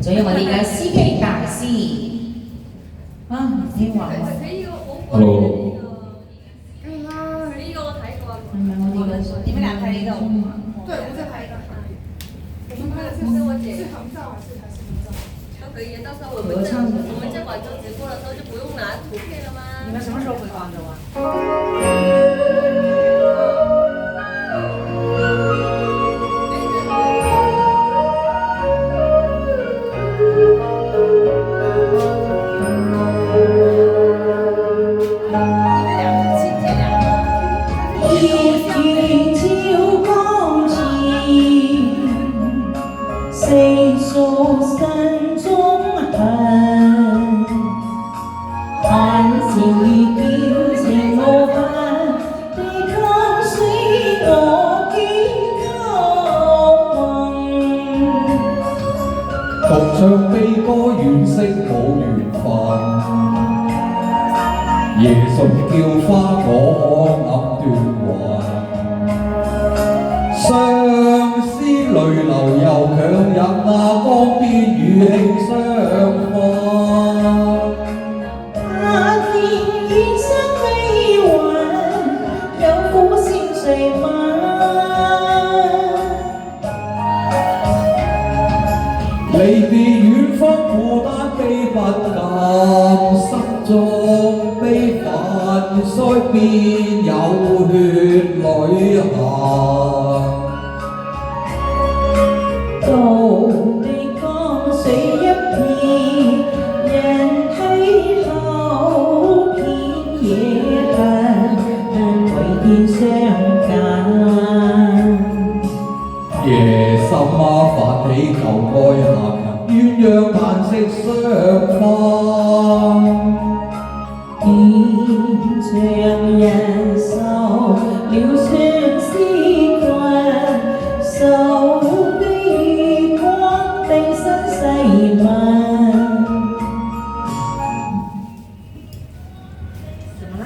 仲有我哋嘅司機大師啊，唔聽話喎。Hello。係咪我哋嘅？你們俩拍一個。对，我在拍一个。我们拍的是我姐是合照还是合照？都可以，到时候我们在广州直播的时候就不用拿图片了吗？你们什么时候回广州啊？谁诉心中恨？看情如矯情無限，地給水我堅獨唱悲歌惋惜冇緣分，夜信叫花果暗斷魂。相思淚流又強忍那江邊與興相分。那天遠山未還，有苦笑誰問？離別遠方孤單悲不禁，心中悲憤雖變有血淚痕。道地江水一片，人睇後片野恨，唯見相近。夜深發起舊愛恨，鴛鴦嘆息相分。現像人受了相思困，手臂光地身細問。怎麼了？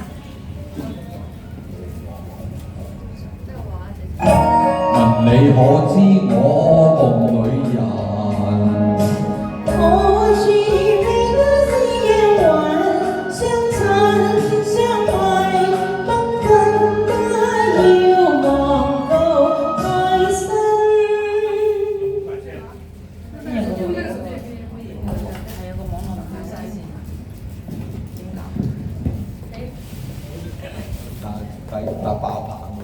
問你可知我夢裏人？我住你那是夜晚，相親相愛，不更加要望到開心。還有個網絡唔晒先，點搞？打爆棚喎！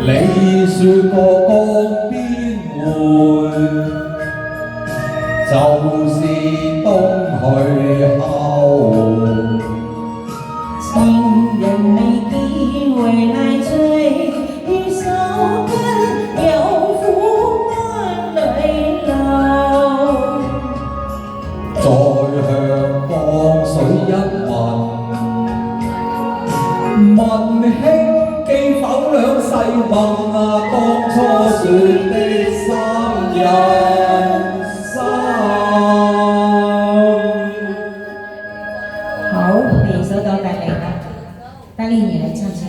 你説過江邊會，就是東去後。情人未見回來追，於手跟有苦眼淚流。再向江水一問，問兄記否兩世夢啊？當初説的三人心。好，第二首歌帶嚟啦，帶領你來唱唱。